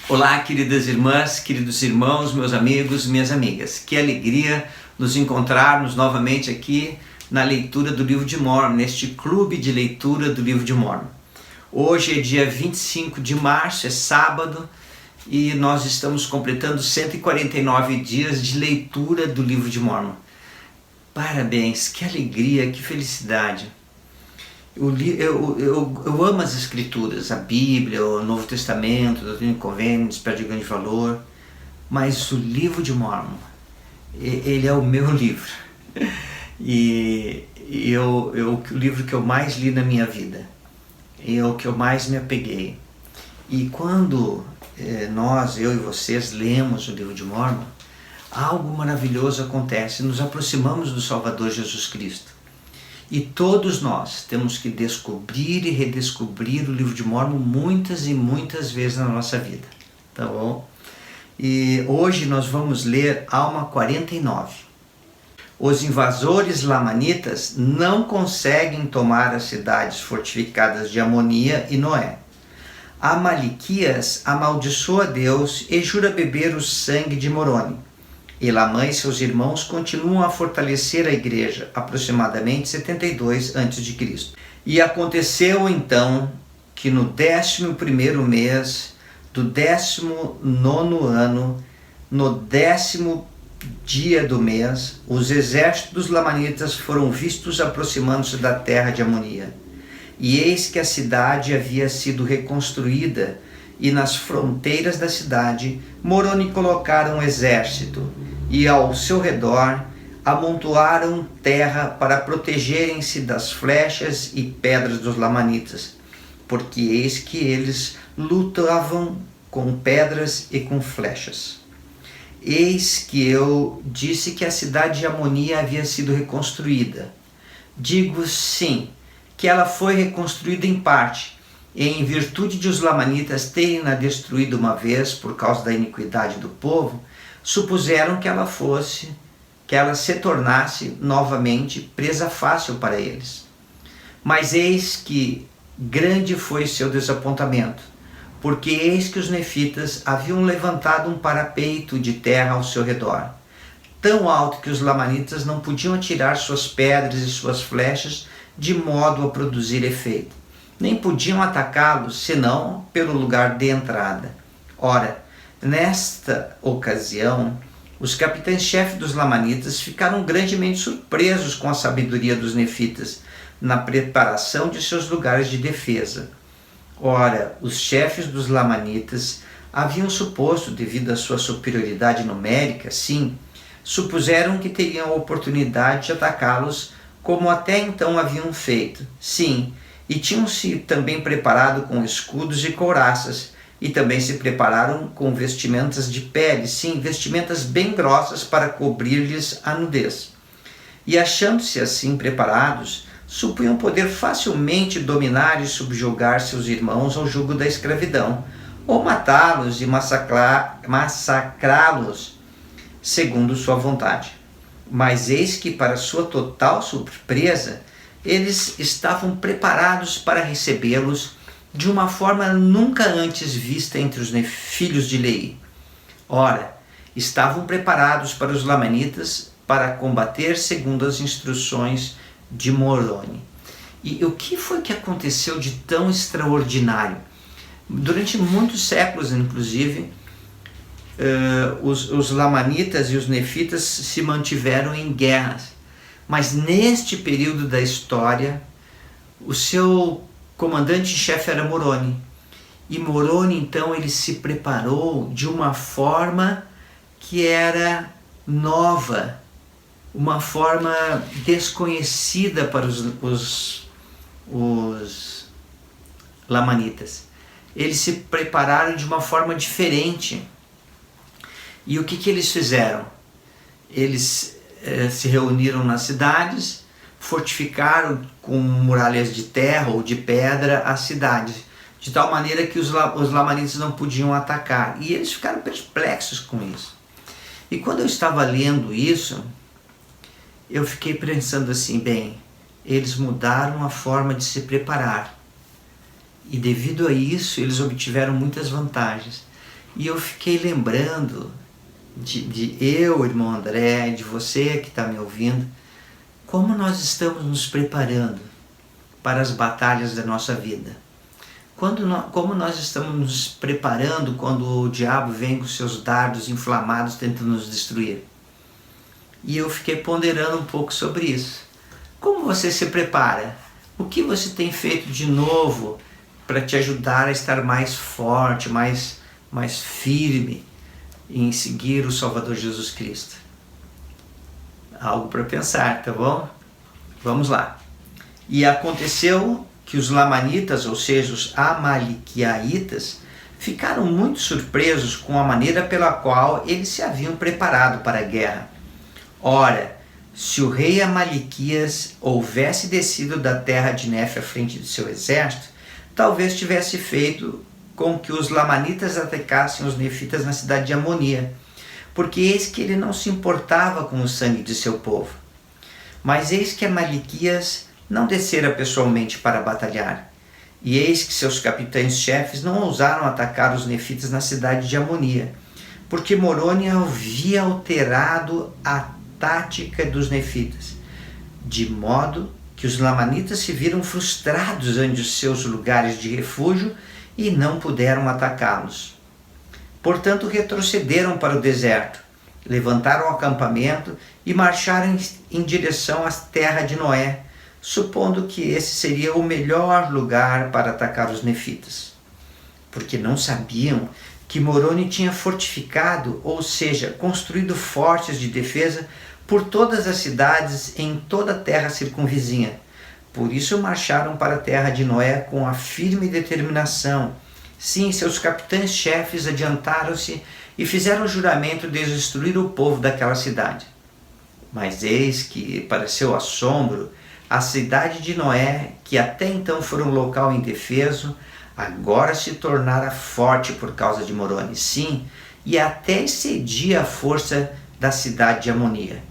Olá, queridas irmãs, queridos irmãos, meus amigos, minhas amigas. Que alegria nos encontrarmos novamente aqui na leitura do Livro de Mórmon, neste clube de leitura do Livro de Mórmon. Hoje é dia 25 de março, é sábado, e nós estamos completando 149 dias de leitura do Livro de Mórmon. Parabéns, que alegria, que felicidade. Eu amo as escrituras, a Bíblia, o Novo Testamento, o Doutrina e Convênios, Espécie de Grande Valor, mas o Livro de Mórmon, ele é o meu livro. E o livro que eu mais li na minha vida, é o que eu mais me apeguei. E quando eu e vocês lemos o Livro de Mórmon, algo maravilhoso acontece, nos aproximamos do Salvador Jesus Cristo. E todos nós temos que descobrir e redescobrir o Livro de Mórmon muitas e muitas vezes na nossa vida, tá bom? E hoje nós vamos ler Alma 49. Os invasores lamanitas não conseguem tomar as cidades fortificadas de Amonia e Noé. Amalequias amaldiçoa Deus e jura beber o sangue de Moroni. Elamã e seus irmãos continuam a fortalecer a igreja, aproximadamente 72 a.C. E aconteceu então que no 11º mês do 19º ano, no 10º dia do mês, os exércitos dos lamanitas foram vistos aproximando-se da terra de Amonia. E eis que a cidade havia sido reconstruída, e nas fronteiras da cidade Moroni colocaram um exército, e ao seu redor amontoaram terra para protegerem-se das flechas e pedras dos lamanitas, porque eis que eles lutavam com pedras e com flechas. Eis que eu disse que a cidade de Amonia havia sido reconstruída. Digo sim, que ela foi reconstruída em parte, e em virtude de os lamanitas terem-na destruído uma vez por causa da iniquidade do povo, supuseram que ela se tornasse novamente presa fácil para eles. Mas eis que grande foi seu desapontamento, porque eis que os nefitas haviam levantado um parapeito de terra ao seu redor, tão alto que os lamanitas não podiam atirar suas pedras e suas flechas de modo a produzir efeito, nem podiam atacá-los senão pelo lugar de entrada. Ora, nesta ocasião, os capitães-chefes dos lamanitas ficaram grandemente surpresos com a sabedoria dos nefitas na preparação de seus lugares de defesa. Ora, os chefes dos lamanitas haviam suposto, devido à sua superioridade numérica, sim, supuseram que teriam a oportunidade de atacá-los como até então haviam feito, sim, e tinham-se também preparado com escudos e couraças, e também se prepararam com vestimentas de pele, sim, vestimentas bem grossas para cobrir-lhes a nudez. E achando-se assim preparados, supunham poder facilmente dominar e subjugar seus irmãos ao jugo da escravidão, ou matá-los e massacrá-los segundo sua vontade. Mas eis que, para sua total surpresa, eles estavam preparados para recebê-los de uma forma nunca antes vista entre os filhos de Lei. Ora, estavam preparados para os lamanitas para combater segundo as instruções de Moroni. E o que foi que aconteceu de tão extraordinário? Durante muitos séculos, inclusive, os lamanitas e os nefitas se mantiveram em guerras. Mas neste período da história, o seu comandante-chefe era Moroni. E Moroni, então, ele se preparou de uma forma que era nova, uma forma desconhecida para os lamanitas. Eles se prepararam de uma forma diferente. E o que eles fizeram? Eles se reuniram nas cidades, fortificaram com muralhas de terra ou de pedra as cidades, de tal maneira que os lamanitas não podiam atacar. E eles ficaram perplexos com isso. E quando eu estava lendo isso, eu fiquei pensando assim, bem, eles mudaram a forma de se preparar. E devido a isso, eles obtiveram muitas vantagens. E eu fiquei lembrando de eu, irmão André, de você que está me ouvindo, como nós estamos nos preparando para as batalhas da nossa vida. Como nós estamos nos preparando quando o diabo vem com seus dardos inflamados tentando nos destruir. E eu fiquei ponderando um pouco sobre isso. Como você se prepara? O que você tem feito de novo para te ajudar a estar mais forte, mais firme em seguir o Salvador Jesus Cristo? Algo para pensar, tá bom? Vamos lá. E aconteceu que os lamanitas, ou seja, os amalequiaitas, ficaram muito surpresos com a maneira pela qual eles se haviam preparado para a guerra. Ora, se o rei Amalequias houvesse descido da terra de Nefe à frente de seu exército, talvez tivesse feito com que os lamanitas atacassem os nefitas na cidade de Amonia, porque eis que ele não se importava com o sangue de seu povo. Mas eis que Amalequias não descera pessoalmente para batalhar, e eis que seus capitães-chefes não ousaram atacar os nefitas na cidade de Amonia, porque Moroni havia alterado a tática dos nefitas, de modo que os lamanitas se viram frustrados ante os seus lugares de refúgio e não puderam atacá-los. Portanto, retrocederam para o deserto, levantaram o acampamento e marcharam em direção à terra de Noé, supondo que esse seria o melhor lugar para atacar os nefitas. Porque não sabiam que Moroni tinha fortificado, ou seja, construído fortes de defesa por todas as cidades em toda a terra circunvizinha. Por isso marcharam para a terra de Noé com a firme determinação. Sim, seus capitães-chefes adiantaram-se e fizeram o juramento de destruir o povo daquela cidade. Mas eis que, para seu assombro, a cidade de Noé, que até então fora um local indefeso, agora se tornara forte por causa de Moroni, sim, e até excedia a força da cidade de Amonia.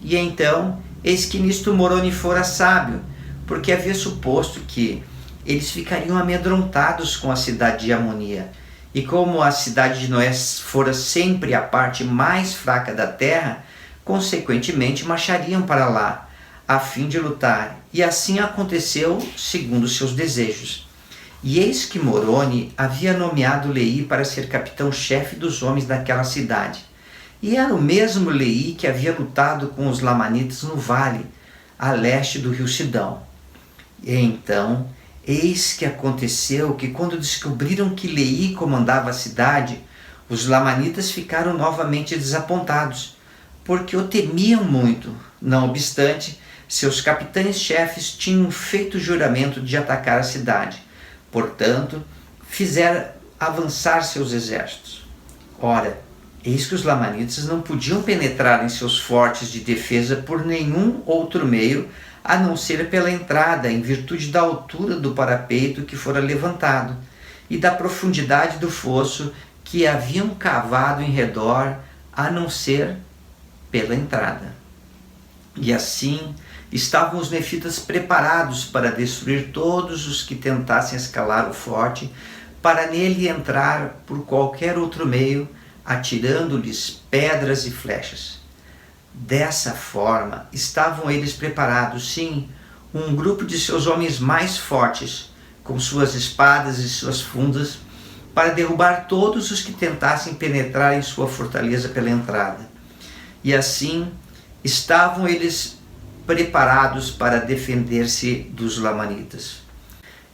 E então, eis que nisto Moroni fora sábio, porque havia suposto que eles ficariam amedrontados com a cidade de Amonia. E como a cidade de Noé fora sempre a parte mais fraca da terra, consequentemente marchariam para lá, a fim de lutar. E assim aconteceu segundo seus desejos. E eis que Moroni havia nomeado Leí para ser capitão-chefe dos homens daquela cidade. E era o mesmo Leí que havia lutado com os lamanitas no vale, a leste do rio Sidão. E então, eis que aconteceu que quando descobriram que Leí comandava a cidade, os lamanitas ficaram novamente desapontados, porque o temiam muito. Não obstante, seus capitães-chefes tinham feito o juramento de atacar a cidade. Portanto, fizeram avançar seus exércitos. Ora, eis que os lamanitas não podiam penetrar em seus fortes de defesa por nenhum outro meio, a não ser pela entrada, em virtude da altura do parapeito que fora levantado, e da profundidade do fosso que haviam cavado em redor, a não ser pela entrada. E assim estavam os nefitas preparados para destruir todos os que tentassem escalar o forte, para nele entrar por qualquer outro meio, atirando-lhes pedras e flechas. Dessa forma estavam eles preparados, sim, um grupo de seus homens mais fortes, com suas espadas e suas fundas, para derrubar todos os que tentassem penetrar em sua fortaleza pela entrada. E assim estavam eles preparados para defender-se dos lamanitas.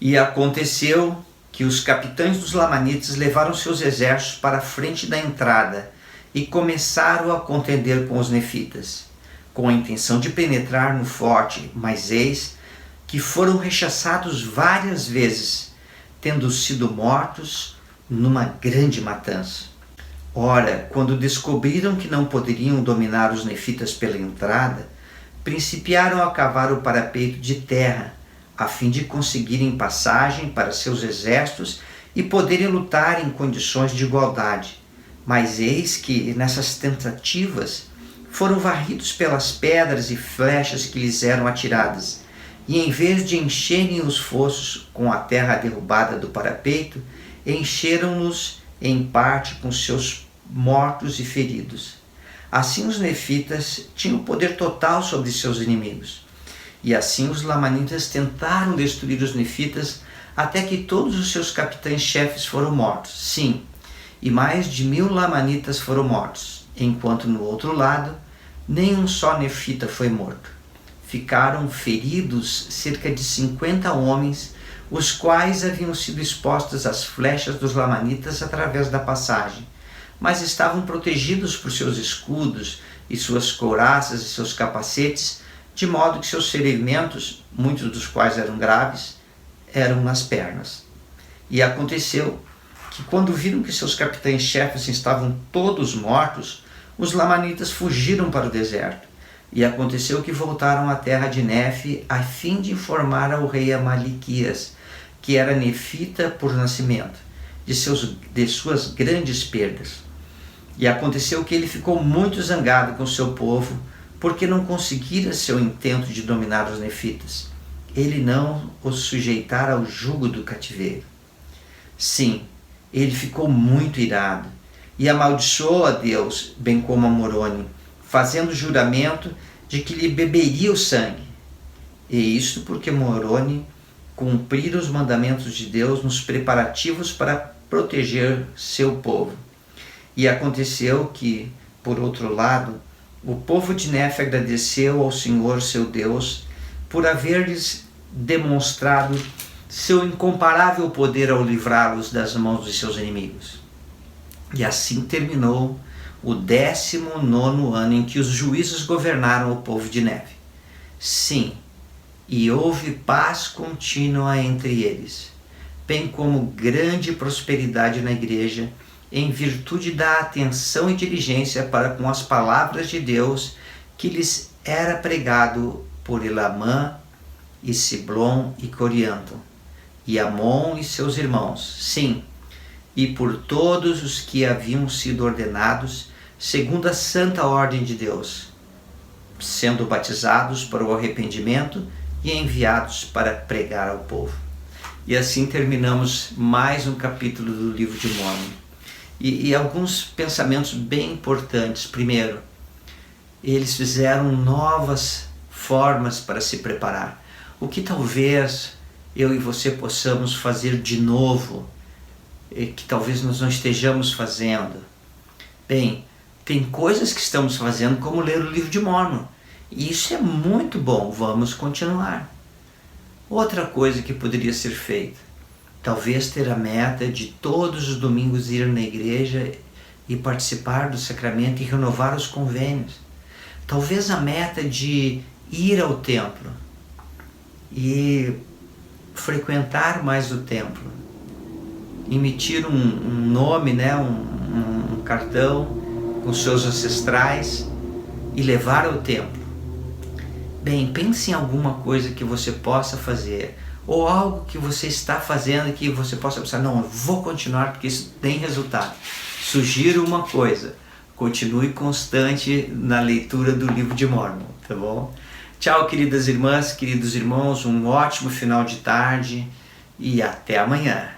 E aconteceu que os capitães dos lamanitas levaram seus exércitos para a frente da entrada e começaram a contender com os nefitas, com a intenção de penetrar no forte, mas eis que foram rechaçados várias vezes, tendo sido mortos numa grande matança. Ora, quando descobriram que não poderiam dominar os nefitas pela entrada, principiaram a cavar o parapeito de terra, a fim de conseguirem passagem para seus exércitos e poderem lutar em condições de igualdade. Mas eis que, nessas tentativas, foram varridos pelas pedras e flechas que lhes eram atiradas, e em vez de encherem os fossos com a terra derrubada do parapeito, encheram-nos em parte com seus mortos e feridos. Assim os nefitas tinham poder total sobre seus inimigos. E assim os lamanitas tentaram destruir os nefitas até que todos os seus capitães-chefes foram mortos. Sim, e mais de 1000 lamanitas foram mortos, enquanto no outro lado nenhum só nefita foi morto. Ficaram feridos cerca de 50 homens, os quais haviam sido expostos às flechas dos lamanitas através da passagem, mas estavam protegidos por seus escudos e suas couraças e seus capacetes, de modo que seus ferimentos, muitos dos quais eram graves, eram nas pernas. E aconteceu que, quando viram que seus capitães-chefes estavam todos mortos, os lamanitas fugiram para o deserto. E aconteceu que voltaram à terra de Nefe, a fim de informar ao rei Amaliquias, que era nefita por nascimento, de suas grandes perdas. E aconteceu que ele ficou muito zangado com seu povo, porque não conseguira seu intento de dominar os nefitas. Ele não os sujeitara ao jugo do cativeiro. Sim, ele ficou muito irado e amaldiçoou a Deus, bem como a Moroni, fazendo juramento de que lhe beberia o sangue. E isto porque Moroni cumprira os mandamentos de Deus nos preparativos para proteger seu povo. E aconteceu que, por outro lado, o povo de Nefe agradeceu ao Senhor seu Deus por haver-lhes demonstrado seu incomparável poder ao livrá-los das mãos de seus inimigos. E assim terminou o 19º ano em que os juízes governaram o povo de Nefe. Sim, e houve paz contínua entre eles, bem como grande prosperidade na igreja, em virtude da atenção e diligência para com as palavras de Deus que lhes era pregado por Elamã e Siblom e Corianto, e Amon e seus irmãos, sim, e por todos os que haviam sido ordenados segundo a santa ordem de Deus, sendo batizados para o arrependimento e enviados para pregar ao povo. E assim terminamos mais um capítulo do livro de Mórmon. E alguns pensamentos bem importantes. Primeiro, eles fizeram novas formas para se preparar. O que talvez eu e você possamos fazer de novo, que talvez nós não estejamos fazendo. Bem, tem coisas que estamos fazendo, como ler o livro de Mórmon. E isso é muito bom, vamos continuar. Outra coisa que poderia ser feita, talvez ter a meta de todos os domingos ir na igreja e participar do sacramento e renovar os convênios. Talvez a meta de ir ao templo e frequentar mais o templo. Emitir um nome, né? um cartão com seus ancestrais e levar ao templo. Bem, pense em alguma coisa que você possa fazer, ou algo que você está fazendo que você possa pensar, não, eu vou continuar porque isso tem resultado. Sugiro uma coisa, continue constante na leitura do livro de Mórmon, tá bom? Tchau, queridas irmãs, queridos irmãos, um ótimo final de tarde e até amanhã.